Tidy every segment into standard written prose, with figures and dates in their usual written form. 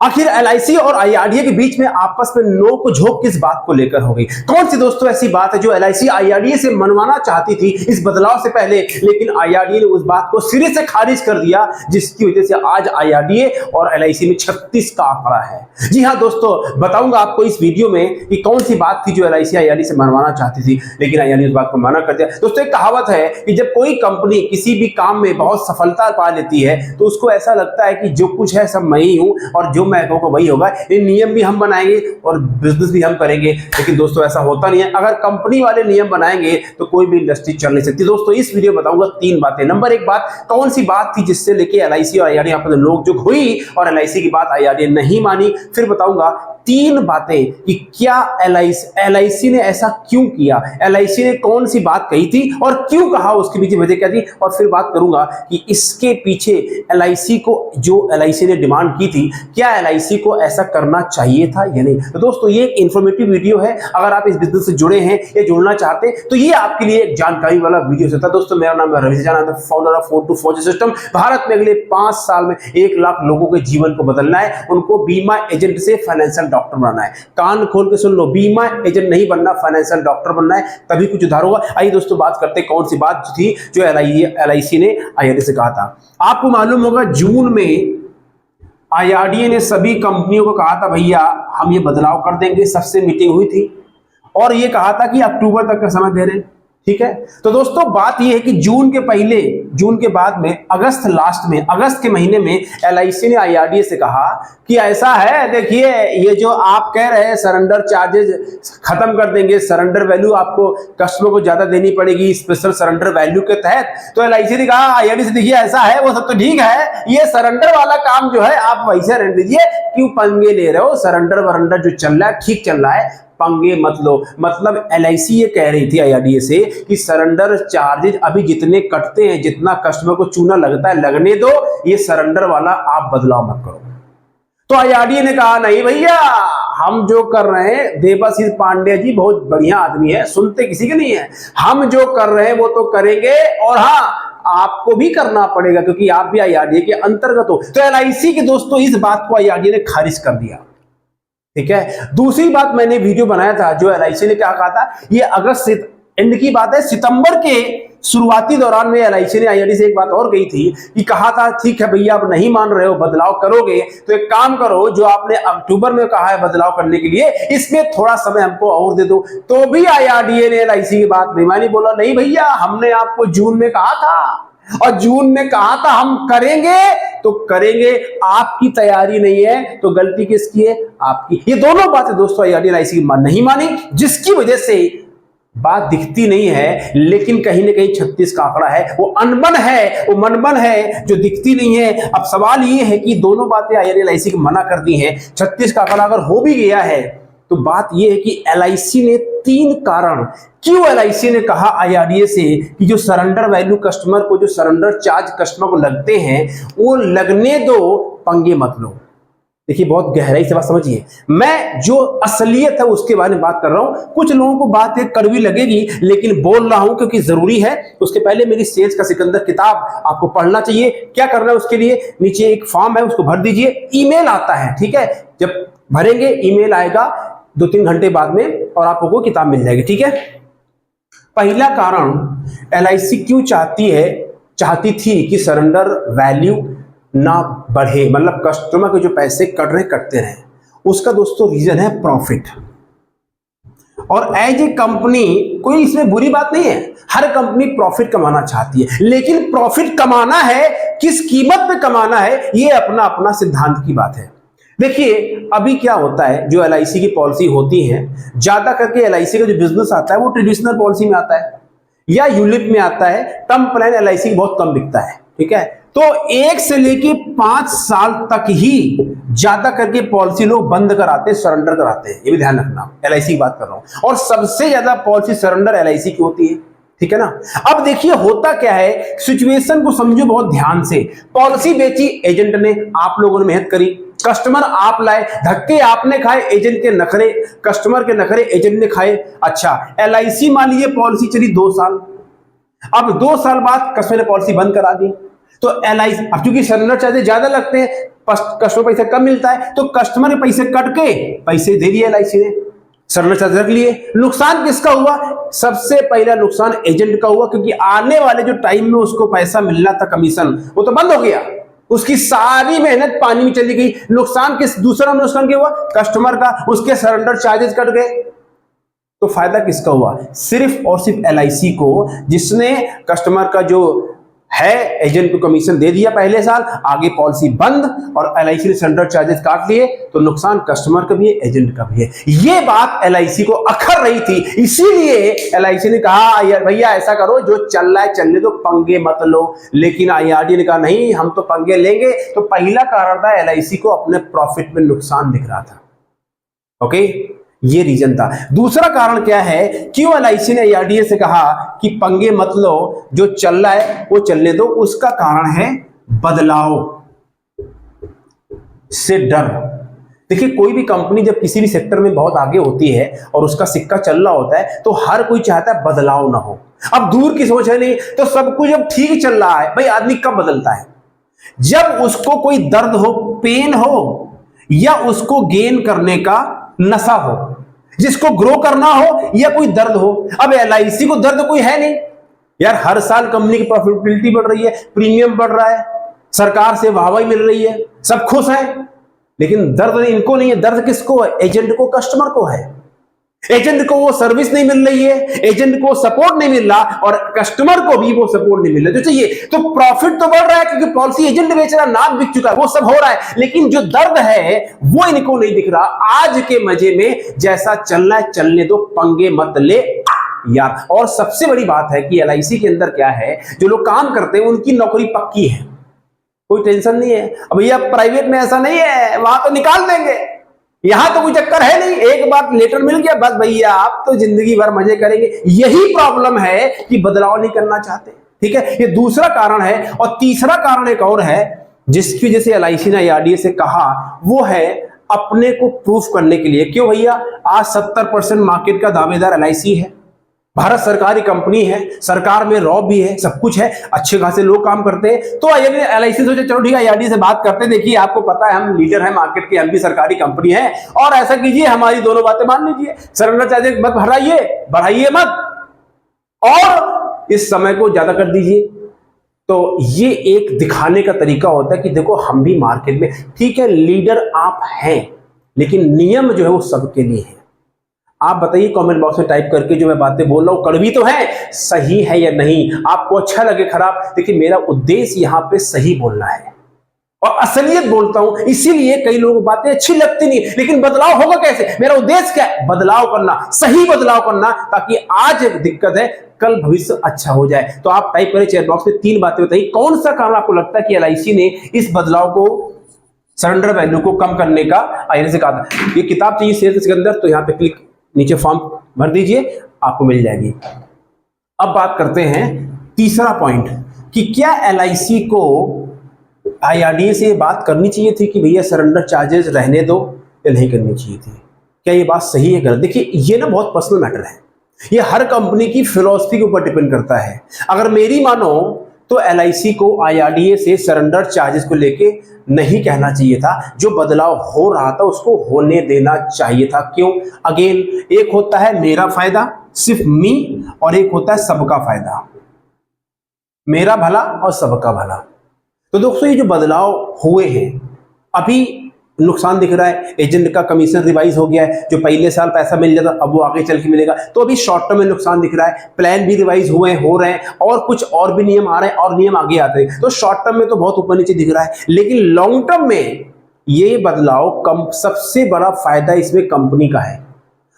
आखिर एलआईसी और आईआरडीए के बीच में आपस में नोक झोंक किस बात को लेकर हो गई? कौन सी दोस्तों ऐसी बात है जो एलआईसी आईआरडीए से मनवाना चाहती थी इस बदलाव से पहले, लेकिन आईआरडीए ने उस बात को सिरे से खारिज कर दिया, जिसकी वजह से आज आईआरडीए और एलआईसी में 36 का आंकड़ा है। जी हाँ दोस्तों, बताऊंगा आपको इस वीडियो में कि कौन सी बात थी जो एलआईसी आईआरडीए से मनवाना चाहती थी, लेकिन आईआरडीए उस बात को मना कर दिया। दोस्तों, एक कहावत है कि जब कोई कंपनी किसी भी काम में बहुत सफलता पा लेती है तो उसको ऐसा लगता है कि जो कुछ है सब मैं ही हूं और जो मैं कहूंगा वही होगा, ये नियम भी हम बनाएंगे और बिजनेस भी हम करेंगे। लेकिन दोस्तों ऐसा होता नहीं है। अगर कंपनी वाले नियम बनाएंगे तो कोई भी इंडस्ट्री चल नहीं सकती। दोस्तों इस वीडियो में बताऊंगा 3 बातें। नंबर 1 बात, कौन सी बात थी जिससे लेके एलआईसी और आईआरडीए आपस में नोक-झोंक हुई और एलआईसी की बात आईआरडीए नहीं मानी। फिर बताऊंगा 3 बातें कि क्या एलआईसी ने ऐसा क्यों किया, एलआईसी ने कौन सी बात कही थी और क्यों कहा, उसके पीछे वजह क्या थी। और फिर बात करूंगा कि इसके पीछे एलआईसी को जो एलआईसी ने डिमांड की थी, क्या एलआईसी को ऐसा करना चाहिए था या नहीं। तो दोस्तों ये एक इंफॉर्मेटिव वीडियो है। अगर आप इस बिजनेस से जुड़े हैं या जुड़ना चाहते हैं तो ये आपके लिए एक जानकारी वाला वीडियो होता है। दोस्तों मेरा नाम है रवि जाना, फाउंडर ऑफ 424 सिस्टम। भारत में अगले 5 साल में 1 लाख लोगों के जीवन को बदलना है, उनको बीमा एजेंट से फाइनेंशियल डॉक्टर बनना है। कान खोल के सुन लो, बीमा एजेंट नहीं बनना, फाइनेंशियल डॉक्टर बनना है, तभी कुछ उधार होगा। आइए दोस्तों बात करते हैं कौन सी बात थी जो एलआईसी ने आईआरडीए से कहा था। आपको मालूम होगा जून में आईआरडीए ने सभी कंपनियों को कहा था भैया हम ये बदलाव कर देंगे। सबसे मीटिंग हुई थी और ये कहा था कि अक्टूबर तक का समय दे रहे हैं, ठीक है। तो दोस्तों बात ये है कि जून के पहले, जून के बाद में, अगस्त लास्ट में, अगस्त के महीने में एलआईसी ने आईआरडीए से कहा कि ऐसा है, देखिए ये जो आप कह रहे हैं सरेंडर चार्जेस खत्म कर देंगे, सरेंडर वैल्यू आपको कस्टमर को ज्यादा देनी पड़ेगी स्पेशल सरेंडर वैल्यू के तहत। तो एलआईसी ने कहा आईआरडीए से देखिए ऐसा है वो सब तो ठीक है, ये सरेंडर वाला काम जो है आप वैसे रहने दीजिए, क्यों पंगे ले रहे हो, सरेंडर वरेंडर जो चल रहा है ठीक चल रहा है, पंगे मत लो। मतलब एलआईसी ये कह रही थी आईआरडीए से कि सरेंडर चार्जेस अभी जितने कटते हैं, जितना कस्टमर को चूना लगता है लगने दो, ये सरेंडर वाला आप बदलाव मत करो। तो आईआरडीए ने कहा नहीं भैया हम जो कर रहे हैं, देवाशीष पांडे जी बहुत बढ़िया आदमी है, सुनते किसी के नहीं है, हम जो कर रहे हैं वो तो करेंगे और हाँ आपको भी करना पड़ेगा क्योंकि आप भी आईआरडीए के अंतर्गत हो। तो एलआईसी के दोस्तों इस बात को आईआरडीए ने खारिज कर दिया, ठीक है। दूसरी बात मैंने वीडियो बनाया था जो एलआईसी ने क्या कहा था, ये अगस्त से एंड की बात है, सितंबर के शुरुआती दौरान में एलआईसी ने आईआरडीए से एक बात और कही थी कि कहा था ठीक है भैया आप नहीं मान रहे हो, बदलाव करोगे तो एक काम करो, जो आपने अक्टूबर में कहा है बदलाव करने के लिए इसमें थोड़ा समय हमको और दे दो। तो भी आईआरडीए ने एलआईसी की बात नहीं मानी, बोला नहीं भैया हमने आपको जून में कहा था और जून में कहा था हम करेंगे तो करेंगे, आपकी तैयारी नहीं है तो गलती किसकी है, आपकी। ये दोनों बातें दोस्तों आईआरडीए एलआईसी की नहीं मानी, जिसकी वजह से बात दिखती नहीं है लेकिन कहीं ना कहीं 36 का आंकड़ा है, वो अनबन है, वो मनबन है जो दिखती नहीं है। अब सवाल ये है कि दोनों बातें आईआरडीए एलआईसी की मना कर दी हैं, 36 का आंकड़ा अगर हो भी गया है तो बात यह है कि एलआईसी ने 3 कारण क्यों एलआईसी ने कहा आईआरडीए से कि जो सरेंडर वैल्यू कस्टमर को, जो सरेंडर चार्ज कस्टमर को लगते हैं वो लगने दो, पंगे मत लो। देखिए बहुत गहराई से बात समझिए, मैं जो असलियत है उसके बारे में बात कर रहा हूं। कुछ लोगों को बात एक कड़वी लगेगी लेकिन बोल रहा हूं क्योंकि जरूरी है। उसके पहले मेरी सेल्स का सिकंदर किताब आपको पढ़ना चाहिए। क्या करना है उसके लिए, नीचे एक फॉर्म है उसको भर दीजिए, ईमेल आता है, ठीक है। जब भरेंगे ईमेल आएगा 2-3 घंटे बाद में और आपको वो किताब मिल जाएगी, ठीक है। पहला कारण एलआईसी क्यों चाहती थी कि सरेंडर वैल्यू ना बढ़े, मतलब कस्टमर के जो पैसे कट रहे कटते रहे, उसका दोस्तों रीजन है प्रॉफिट। और एज ए कंपनी कोई इसमें बुरी बात नहीं है, हर कंपनी प्रॉफिट कमाना चाहती है, लेकिन प्रॉफिट कमाना है किस कीमत पे कमाना है ये अपना अपना सिद्धांत की बात है। देखिए अभी क्या होता है, जो एलआईसी की पॉलिसी होती है, ज्यादा करके एलआईसी का जो बिजनेस आता है वो ट्रेडिशनल पॉलिसी में आता है या यूलिप में आता है। टर्म प्लान एलआईसी बहुत कम बिकता है, ठीक है। तो 1 से लेके 5 साल तक ही ज्यादा करके पॉलिसी लोग बंद कराते हैं, सरेंडर कराते हैं, ये भी ध्यान रखना, एलआईसी की बात कर रहा हूं। और सबसे ज्यादा पॉलिसी सरेंडर एलआईसी की होती है, ठीक है ना। अब देखिए होता क्या है, सिचुएशन को समझो बहुत ध्यान से। पॉलिसी बेची एजेंट ने, आप लोगों ने मेहनत करी, कस्टमर आप लाए, धक्के आपने खाए, एजेंट के नखरे, कस्टमर के नखरे एजेंट ने खाए। अच्छा एलआईसी मान लीजिए पॉलिसी चली 2 साल, अब 2 साल बाद कस्टमर ने पॉलिसी बंद करा दी, तो एलआईसी अब क्योंकि सरेंडर चार्जेस ज्यादा लगते हैं, कस्टमर पैसे कम मिलता है तो कस्टमर के पैसे कट के पैसे दे दिए एलआईसी ने, सरेंडर चार्ज रख लिए। नुकसान किसका हुआ? सबसे पहला नुकसान एजेंट का हुआ, क्योंकि आने वाले जो टाइम में उसको पैसा मिलना था कमीशन, वो तो बंद हो गया, उसकी सारी मेहनत पानी में चली गई। नुकसान किस? दूसरा नुकसान क्या हुआ? कस्टमर का, उसके सरेंडर चार्जेस कट गए। तो फायदा किसका हुआ? सिर्फ और सिर्फ एलआईसी को, जिसने कस्टमर का जो है एजेंट को कमीशन दे दिया पहले साल, आगे पॉलिसी बंद और एलआईसी ने सरेंडर चार्जेस काट लिए, तो नुकसान कस्टमर का भी है, एजेंट का भी है। ये बात एलआईसी को अखर रही थी, इसीलिए एलआईसी ने कहा भैया ऐसा करो, जो चल रहा है चलने दो, पंगे मत लो। लेकिन आईआरडीए ने कहा नहीं, हम तो पंगे लेंगे। तो पहला कारण था एलआईसी को अपने प्रॉफिट में नुकसान दिख रहा था। ओके, ये रीजन था। दूसरा कारण क्या है, क्यों एलआईसी ने आईआरडीए से कहा कि पंगे मत लो, जो चल रहा है वो चलने दो? उसका कारण है बदलाव से डर। देखिए, कोई भी कंपनी जब किसी भी सेक्टर में बहुत आगे होती है और उसका सिक्का चल रहा होता है, तो हर कोई चाहता है बदलाव ना हो। अब दूर की सोच है नहीं, तो सब कुछ जब ठीक चल रहा है, भाई आदमी कब बदलता है? जब उसको कोई दर्द हो, पेन हो, या उसको गेन करने का नशा हो, जिसको ग्रो करना हो, या कोई दर्द हो। अब एलआईसी को दर्द कोई है नहीं यार, हर साल कंपनी की प्रॉफिटेबिलिटी बढ़ रही है, प्रीमियम बढ़ रहा है, सरकार से वाहवाही मिल रही है, सब खुश है। लेकिन दर्द इनको नहीं है। दर्द किसको है? एजेंट को, कस्टमर को है। एजेंट को वो सर्विस नहीं मिल रही है, एजेंट को सपोर्ट नहीं मिल रहा, और कस्टमर को भी वो सपोर्ट नहीं मिल रहा जो चाहिए। तो प्रॉफिट तो बढ़ रहा है क्योंकि पॉलिसी एजेंट बेच रहा, नाम बिक चुका है, वो सब हो रहा है, लेकिन जो दर्द है वो इनको नहीं दिख रहा। आज के मजे में जैसा चलना है चलने दो, पंगे मत ले यार। और सबसे बड़ी बात है कि एलआईसी के अंदर क्या है, जो लोग काम करते हैं उनकी नौकरी पक्की है, कोई टेंशन नहीं है। अब भैया प्राइवेट में ऐसा नहीं है, वहां तो निकाल देंगे, यहां तो कोई चक्कर है नहीं, एक बार लेटर मिल गया बस भैया आप तो जिंदगी भर मजे करेंगे। यही प्रॉब्लम है कि बदलाव नहीं करना चाहते। ठीक है, ये दूसरा कारण है। और तीसरा कारण एक और है जिसकी वजह से एलआईसी ने आईआरडीए से कहा, वो है अपने को प्रूफ करने के लिए। क्यों भैया? आज 70% मार्केट का दावेदार एलआईसी है, भारत सरकारी कंपनी है, सरकार में रॉब भी है, सब कुछ है, अच्छे खासे लोग काम करते हैं। तो एलआईसी सोचे चलो ठीक है आईआरडीए से बात करते हैं, देखिए आपको पता है हम लीडर हैं मार्केट के, हम भी सरकारी कंपनी है, और ऐसा कीजिए हमारी दोनों बातें मान लीजिए, सरेंडर चार्जेस मत बढ़ाइए मत, और इस समय को ज्यादा कर दीजिए। तो ये एक दिखाने का तरीका होता है कि देखो हम भी मार्केट में, ठीक है लीडर आप हैं, लेकिन नियम जो है वो सबके लिए है। आप बताइए कमेंट बॉक्स में टाइप करके, जो मैं बातें बोल रहा हूं कड़वी तो है, सही है या नहीं, आपको अच्छा लगे खराब। देखिए मेरा उद्देश्य यहां पे सही बोलना है और असलियत बोलता हूं, इसीलिए कई लोगों को बातें अच्छी लगती नहीं, लेकिन बदलाव होगा कैसे? मेरा उद्देश्य क्या है? बदलाव करना, सही बदलाव करना, ताकि आज दिक्कत है कल भविष्य अच्छा हो जाए। तो आप टाइप करें चैट बॉक्स में 3 बातें बताइए, कौन सा कारण आपको लगता है कि एलआईसी ने इस बदलाव को, सरेंडर वैल्यू को कम करने का आईआरडीए से कहा था। ये किताब चाहिए सेल्स के अंदर, तो यहाँ पे क्लिक, नीचे फॉर्म भर दीजिए, आपको मिल जाएगी। अब बात करते हैं तीसरा पॉइंट कि क्या एलआईसी को आईआरडीए से बात करनी चाहिए थी कि भैया सरेंडर चार्जेस रहने दो, या नहीं करनी चाहिए थी? क्या ये बात सही है गलत? देखिए ये ना बहुत पर्सनल मैटर है, ये हर कंपनी की फिलॉसफी के ऊपर डिपेंड करता है। अगर मेरी मानो तो एलआईसी को आईआरडीए से सरेंडर चार्जेस को लेके नहीं कहना चाहिए था, जो बदलाव हो रहा था उसको होने देना चाहिए था। क्यों? अगेन, एक होता है मेरा फायदा, सिर्फ मी, और एक होता है सबका फायदा, मेरा भला और सबका भला। तो दोस्तों ये जो बदलाव हुए हैं, अभी नुकसान दिख रहा है, एजेंट का कमीशन रिवाइज हो गया है, जो पहले साल पैसा मिल जाता अब वो आगे चल के मिलेगा, तो अभी शॉर्ट टर्म में नुकसान दिख रहा है। प्लान भी रिवाइज हो रहे हैं, और कुछ और भी नियम आ रहे हैं, और नियम आगे आते हैं। तो शॉर्ट टर्म में तो बहुत ऊपर नीचे दिख रहा है, लेकिन लॉन्ग टर्म में ये बदलाव सबसे बड़ा फायदा इसमें कंपनी का है,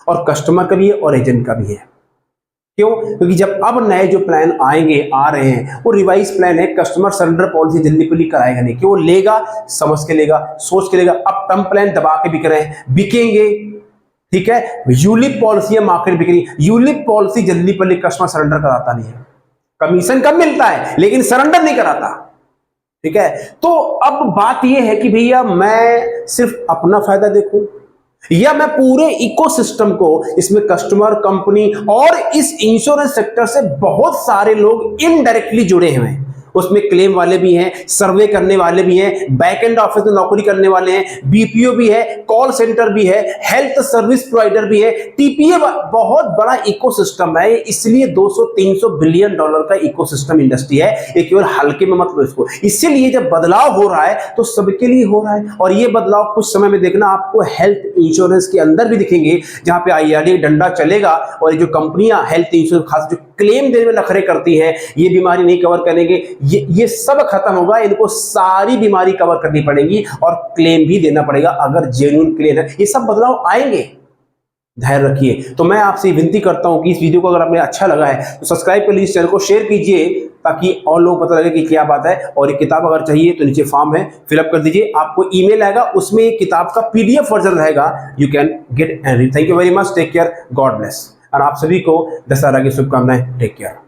और कस्टमर का भी है, और एजेंट का भी है। क्यों? क्योंकि जब अब नए जो प्लान आ रहे हैं वो रिवाइज प्लान है, कस्टमर सरेंडर पॉलिसी जल्दी पुली कराएगा नहीं, कि वो लेगा, समझ के लेगा, सोच के लेगा। अब टर्म प्लान दबा के बिक रहे हैं, बिकेंगे, ठीक है। यूलिप पॉलिसी है, मार्केट बिक रही, यूलिप पॉलिसी जल्दी पुली कस्टमर सरेंडर कराता नहीं है, कमीशन कम मिलता है लेकिन सरेंडर नहीं कराता, ठीक है। तो अब बात यह है कि भैया मैं सिर्फ अपना फायदा देखूं, या मैं पूरे इकोसिस्टम को, इसमें कस्टमर, कंपनी और इस इंश्योरेंस सेक्टर से बहुत सारे लोग इनडायरेक्टली जुड़े हुए हैं, उसमें क्लेम वाले भी हैं, सर्वे करने वाले भी हैं, बैक एंड ऑफिस में नौकरी करने वाले हैं, बीपीओ भी है, कॉल सेंटर भी है, हेल्थ सर्विस प्रोवाइडर भी है, टीपीए। बहुत बड़ा इकोसिस्टम है, इसलिए 200-300 बिलियन डॉलर का इकोसिस्टम इंडस्ट्री है। ये केवल हल्के में मत लो इसको। इसीलिए जब बदलाव हो रहा है तो सबके लिए हो रहा है, और ये बदलाव कुछ समय में देखना आपको हेल्थ इंश्योरेंस के अंदर भी दिखेंगे, जहां पे आईआरडीए डंडा चलेगा और ये जो कंपनियां हेल्थ इंश्योरेंस खास जो क्लेम देने में नखरे करती हैं, ये बीमारी नहीं कवर करेंगे, ये सब खत्म होगा। इनको सारी बीमारी कवर करनी पड़ेगी और क्लेम भी देना पड़ेगा अगर जेन्युइन क्लेम है। ये सब बदलाव आएंगे, धैर्य रखिए। तो मैं आपसे विनती करता हूं कि इस वीडियो को अगर आपने अच्छा लगा है तो सब्सक्राइब कर लीजिए, चैनल को शेयर कीजिए ताकि और लोग पता लगे कि क्या बात है। और ये किताब अगर चाहिए तो नीचे फॉर्म है, फिलअप कर दीजिए। आपको ईमेल आएगा, उसमें किताब का पीडीएफ वर्जन रहेगा। You can get and read. Thank you very much, take care, God bless. और आप सभी को दशहरा की शुभकामनाएं। Take care.